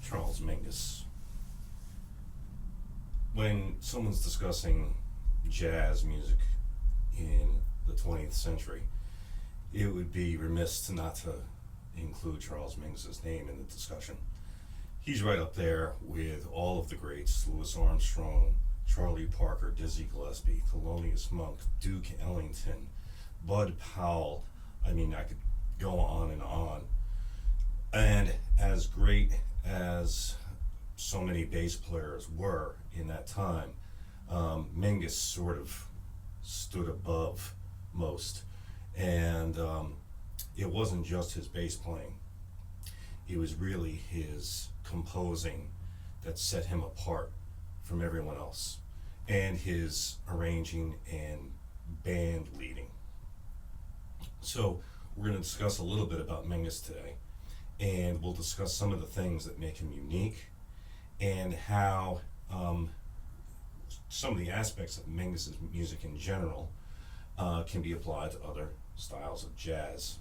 Charles Mingus. When someone's discussing jazz music in the 20th century, it would be remiss not to include Charles Mingus' name in the discussion. He's right up there with all of the greats: Louis Armstrong, Charlie Parker, Dizzy Gillespie, Thelonious Monk, Duke Ellington, Bud Powell. I mean, I could go on and on. And as great as so many bass players were in that time, Mingus sort of stood above most. And it wasn't just his bass playing. It was really his composing that set him apart from everyone else, and his arranging and band leading. So we're going to discuss a little bit about Mingus today, and we'll discuss some of the things that make him unique and how some of the aspects of Mingus' music in general can be applied to other styles of jazz.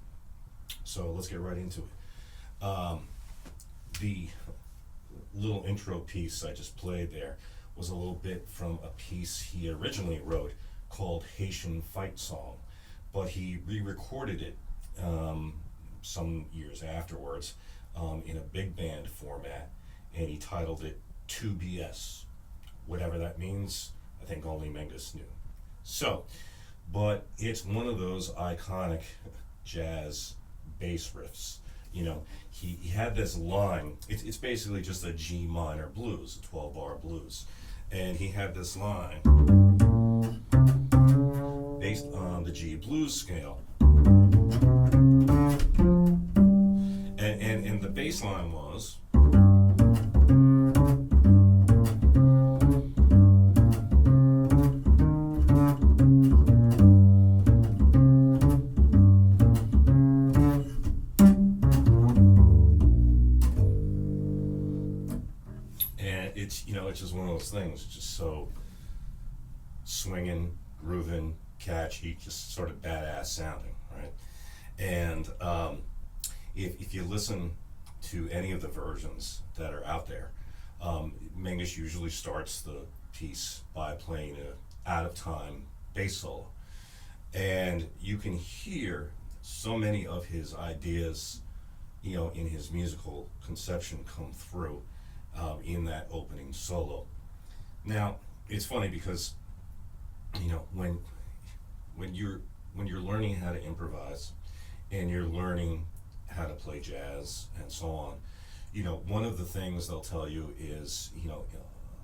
So let's get right into it. The little intro piece I just played there was a little bit from a piece he originally wrote called Haitian Fight Song, but he re-recorded it some years afterwards in a big band format, and he titled it 2BS. Whatever that means, I think only Mingus knew. So, but it's one of those iconic jazz bass riffs. You know, he had this line, it's basically just a G minor blues, a 12-bar blues. And he had this line based on the G blues scale. And the bass line was, it's just one of those things. It's just so swinging, grooving, catchy, just sort of badass sounding, right? And if you listen to any of the versions that are out there, Mingus usually starts the piece by playing an out-of-time bass solo, and you can hear so many of his ideas, you know, in his musical conception come through in that opening solo. Now, it's funny because, you know, when you're learning how to improvise and you're learning how to play jazz and so on, you know, one of the things they'll tell you is, you know,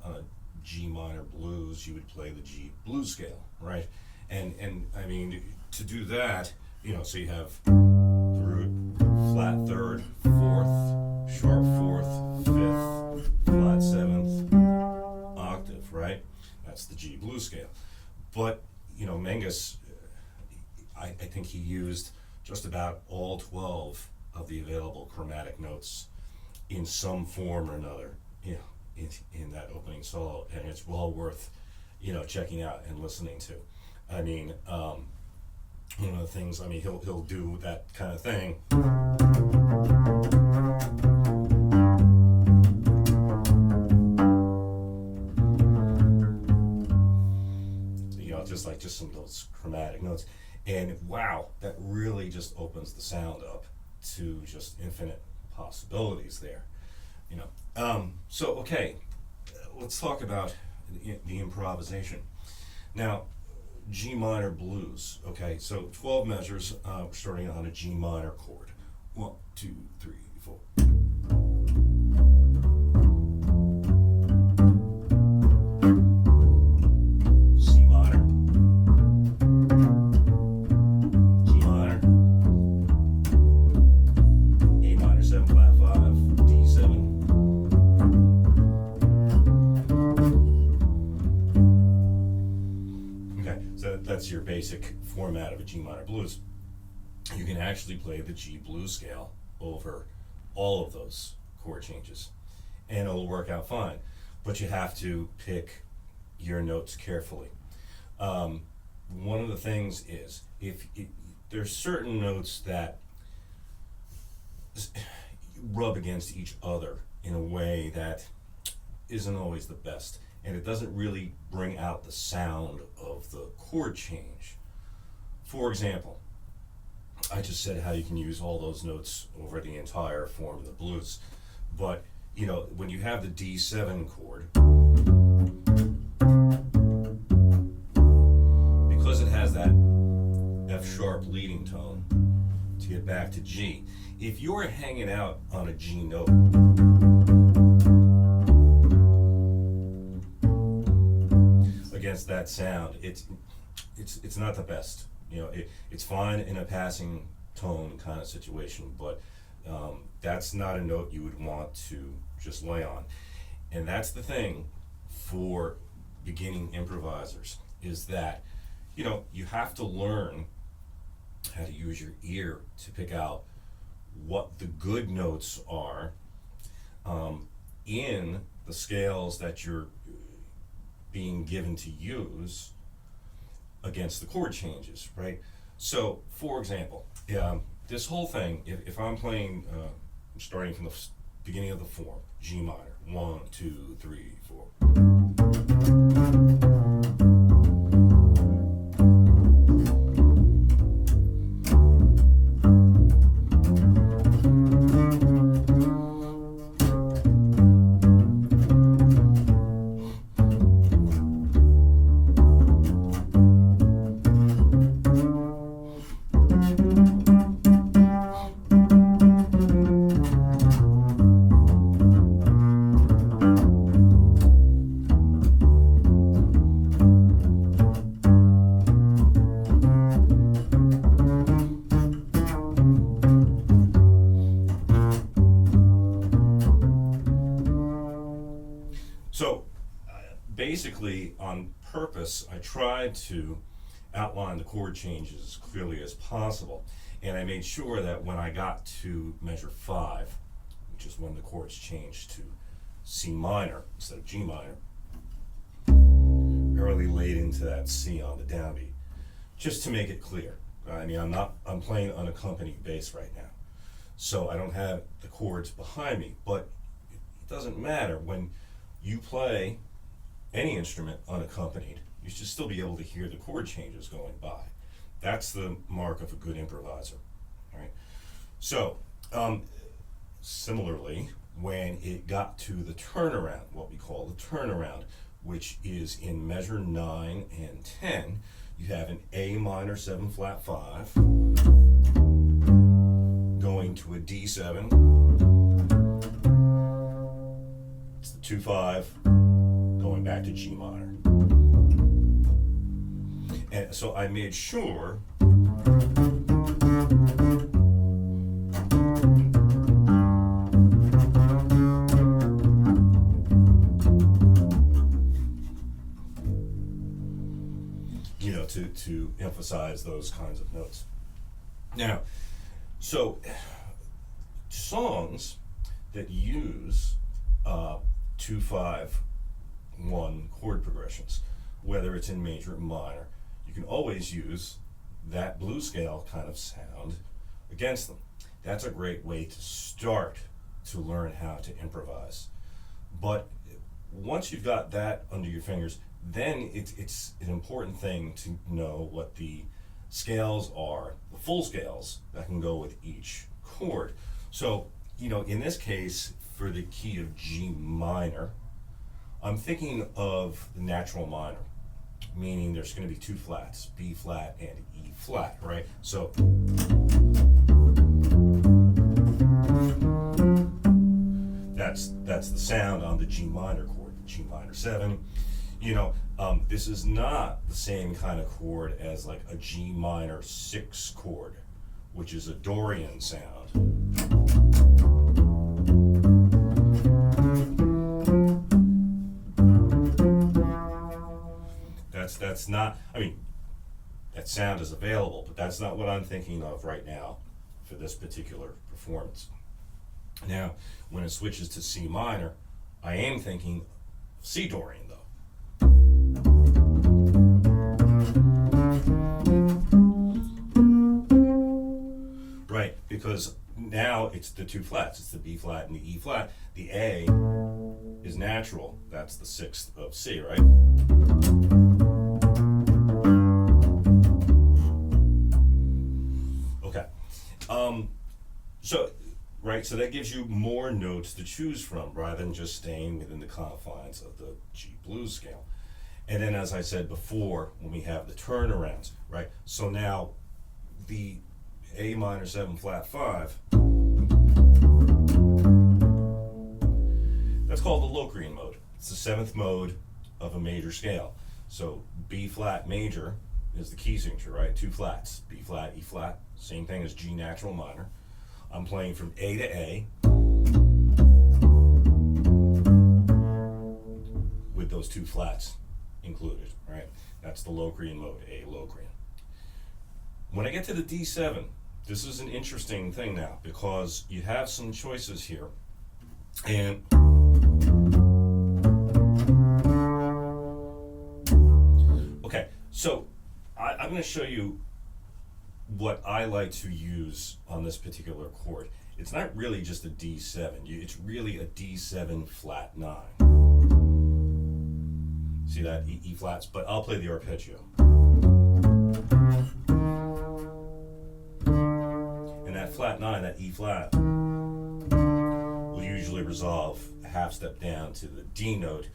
on a G minor blues, you would play the G blues scale, right? And I mean, to do that, you know, so you have the root, flat third, fourth, sharp fourth, fifth, flat seventh, octave, right? That's the G blues scale. But, you know, Mingus, I think he used just about all 12 of the available chromatic notes in some form or another, you know, in that opening solo, and it's well worth checking out and listening to. I mean, one of the things, I mean, he'll do that kind of thing. Just some of those chromatic notes, and wow, that really just opens the sound up to just infinite possibilities there. So okay, let's talk about the improvisation. Now, G minor blues. Okay, so 12 measures. We're starting on a G minor chord. 1, 2, 3, 4. That's your basic format of a G minor blues. You can actually play the G blues scale over all of those chord changes, and it'll work out fine. But you have to pick your notes carefully. One of the things is, there's certain notes that rub against each other in a way that isn't always the best, and it doesn't really bring out the sound of the chord change. For example, I just said how you can use all those notes over the entire form of the blues, but when you have the D7 chord, because it has that F sharp leading tone to get back to G, if you're hanging out on a G note, against that sound, it's not the best. It's fine in a passing tone kind of situation, but that's not a note you would want to just lay on. And that's the thing for beginning improvisers, is that you have to learn how to use your ear to pick out what the good notes are in the scales that you're being given to use against the chord changes, right? So, for example, this whole thing, if I'm playing, starting from the beginning of the form, G minor, 1, 2, 3, 4. So basically, on purpose, I tried to outline the chord changes as clearly as possible, and I made sure that when I got to measure 5, which is when the chords changed to C minor instead of G minor, I really laid into that C on the downbeat, just to make it clear. I mean, I'm playing unaccompanied bass right now, so I don't have the chords behind me, but it doesn't matter. When you play any instrument unaccompanied, you should still be able to hear the chord changes going by. That's the mark of a good improviser, right? So, similarly, when it got to the turnaround, what we call the turnaround, which is in measure 9 and 10, you have an A minor 7 flat 5 going to a D7. It's the 2-5 going back to G minor. And so I made sure to emphasize those kinds of notes. Now, so songs that use 2-5-1 chord progressions, whether it's in major or minor, you can always use that blues scale kind of sound against them. That's a great way to start to learn how to improvise. But once you've got that under your fingers, then it's an important thing to know what the scales are, the full scales that can go with each chord. So, in this case, for the key of G minor, I'm thinking of the natural minor, meaning there's going to be two flats, B flat and E flat, right? So that's the sound on the G minor chord, the G minor 7. This is not the same kind of chord as like a G minor 6 chord, which is a Dorian sound. That's not, that sound is available, but that's not what I'm thinking of right now for this particular performance. Now, when it switches to C minor, I am thinking C Dorian though. Right, because now it's the two flats, it's the B flat and the E flat. The A is natural, that's the 6th of C, right? Okay, so that gives you more notes to choose from rather than just staying within the confines of the G blues scale. And then, as I said before, when we have the turnarounds, right? So now the A minor 7 flat 5, that's called the Locrian mode. It's the 7th mode of a major scale. So B flat major is the key signature, right? Two flats, B flat, E flat, same thing as G natural minor. I'm playing from A to A with those two flats included, right? That's the Locrian mode, A Locrian. When I get to the D7, this is an interesting thing now because you have some choices here. And okay, so I'm going to show you what I like to use on this particular chord. It's not really just a D7, it's really a D7 flat 9. See that? E flats, but I'll play the arpeggio. And that flat 9, that E flat, will usually resolve a half step down to the D note,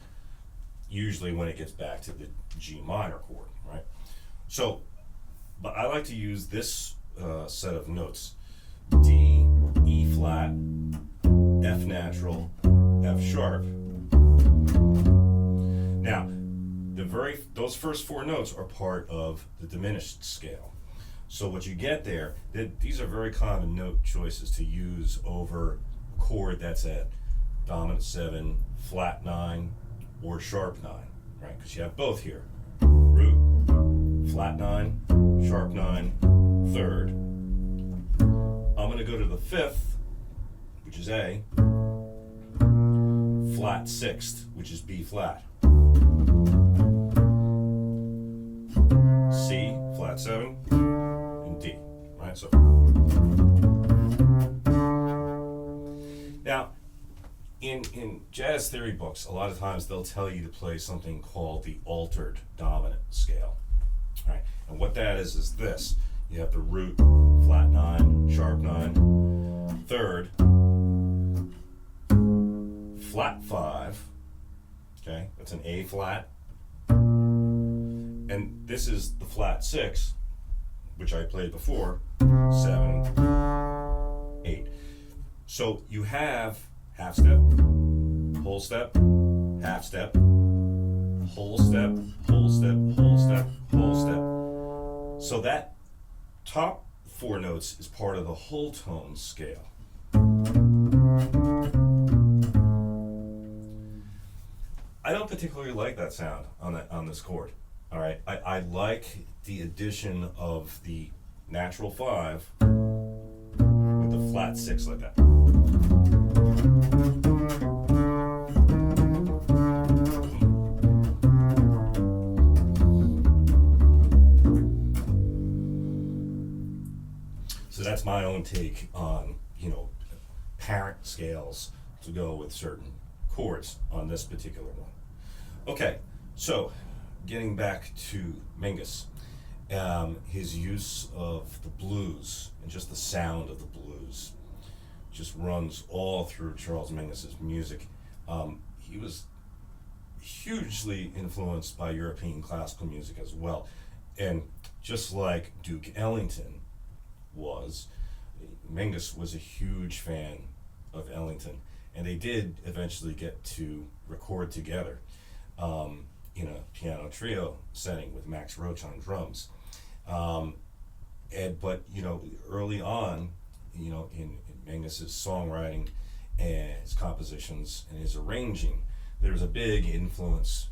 usually when it gets back to the G minor chord, right? So, but I like to use this set of notes: D, E flat, F natural, F sharp. Now, those first 4 notes are part of the diminished scale. So what you get there, these are very common note choices to use over a chord that's at dominant 7, flat 9, or sharp 9, right? Because you have both here: root, flat 9, sharp 9, 3rd. I'm going to go to the 5th, which is A, flat 6th, which is B flat, C, flat 7, and D, right? So now, in jazz theory books, a lot of times they'll tell you to play something called the altered dominant scale. Right. And what that is this. You have the root, flat 9, sharp 9, 3rd, flat 5, okay, that's an A flat, and this is the flat 6, which I played before, 7, 8. So you have half step, whole step, half step, whole step, whole step, whole step, whole step. So that top 4 notes is part of the whole tone scale. I don't particularly like that sound on this chord. All right, I like the addition of the natural 5 with the flat 6 like that. that's my own take on, parent scales to go with certain chords on this particular one. Okay, so getting back to Mingus, his use of the blues and just the sound of the blues just runs all through Charles Mingus's music. He was hugely influenced by European classical music as well. And just like Duke Ellington was, Mingus was a huge fan of Ellington, and they did eventually get to record together in a piano trio setting with Max Roach on drums. But early on, in Mingus's songwriting and his compositions and his arranging, there was a big influence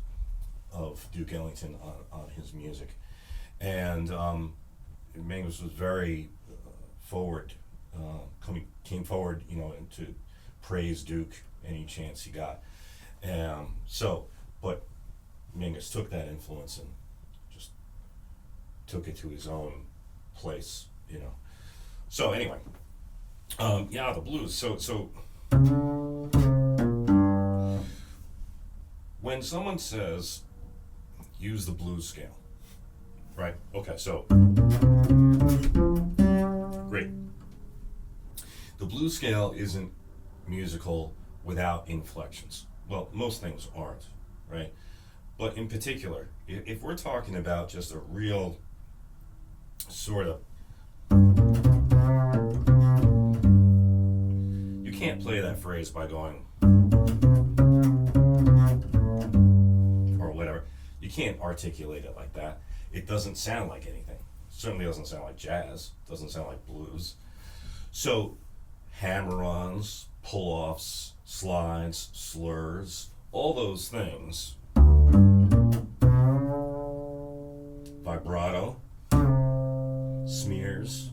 of Duke Ellington on his music. And Mingus was very forward, came forward, to praise Duke any chance he got. But Mingus took that influence and just took it to his own place, So anyway, the blues. So when someone says use the blues scale, right? Okay, so great. The blues scale isn't musical without inflections. Well, most things aren't, right? But in particular, if we're talking about just a real sort of, you can't play that phrase by going or whatever. You can't articulate it like that. It doesn't sound like anything. Certainly doesn't sound like jazz. Doesn't sound like blues. So hammer-ons, pull-offs, slides, slurs, all those things, vibrato, smears,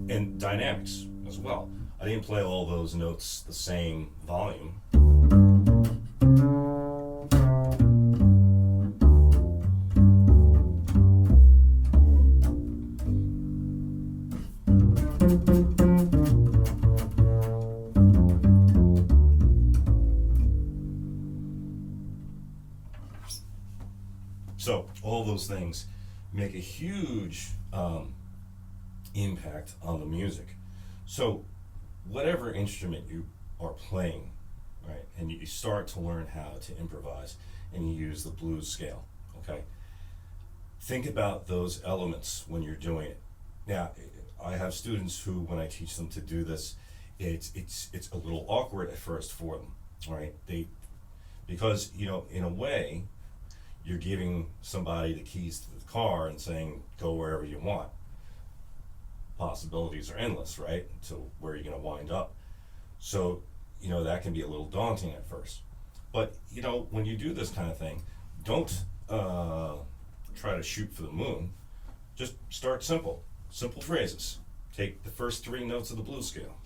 and dynamics as well. I didn't play all those notes the same volume. So all those things make a huge impact on the music. So whatever instrument you are playing, right, and you start to learn how to improvise and you use the blues scale, okay, think about those elements when you're doing it. Now, I have students who, when I teach them to do this, it's a little awkward at first for them, all right? Because in a way, you're giving somebody the keys to the car and saying, go wherever you want. Possibilities are endless, right? To where you're going to wind up. So, that can be a little daunting at first. But, when you do this kind of thing, don't try to shoot for the moon. Just start simple. Simple phrases. Take the first 3 notes of the blues scale.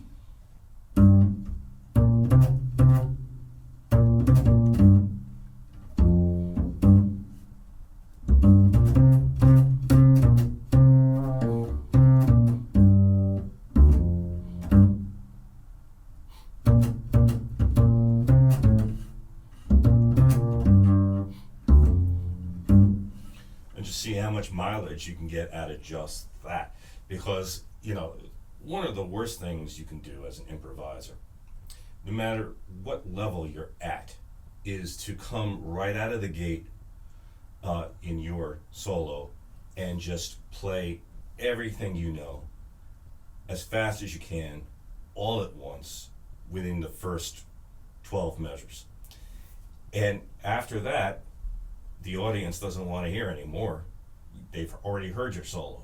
See how much mileage you can get out of just that. Because, one of the worst things you can do as an improviser, no matter what level you're at, is to come right out of the gate in your solo and just play everything as fast as you can, all at once, within the first 12 measures. And after that, the audience doesn't want to hear anymore. They've already heard your solo.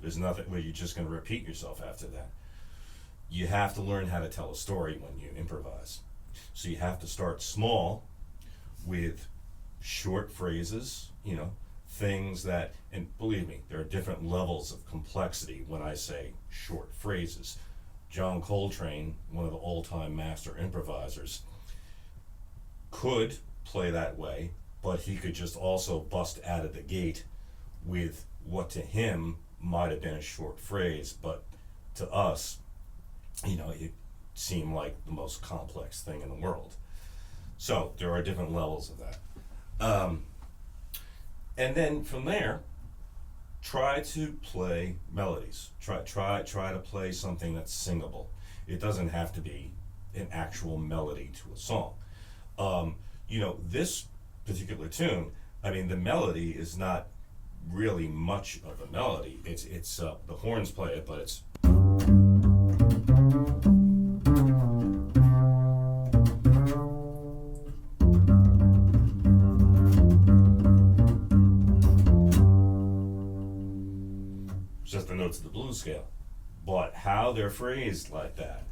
There's nothing where you're just going to repeat yourself after that. You have to learn how to tell a story when you improvise. So you have to start small with short phrases, things that, and believe me, there are different levels of complexity when I say short phrases. John Coltrane, one of the all-time master improvisers, could play that way, but he could just also bust out of the gate with what to him might have been a short phrase, but to us, it seemed like the most complex thing in the world. So there are different levels of that. And then from there, try to play melodies. Try to play something that's singable. It doesn't have to be an actual melody to a song. This particular tune, I mean, the melody is not really much of a melody. It's the horns play it, but it's. Just the notes of the blues scale, but how they're phrased like that.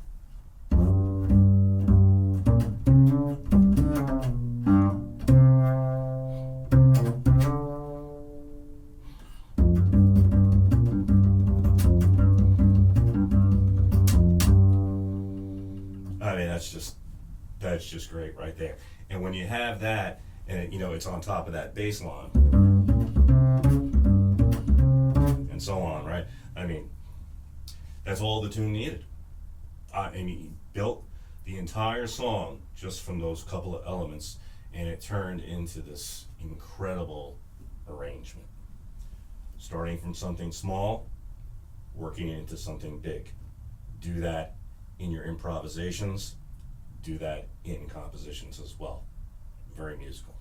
I mean, that's just great right there. And when you have that, and it's on top of that bass line, and so on, right? I mean, that's all the tune needed. And he built the entire song just from those couple of elements, and it turned into this incredible arrangement. Starting from something small, working it into something big. Do that in your improvisations, do that in compositions as well. Very musical.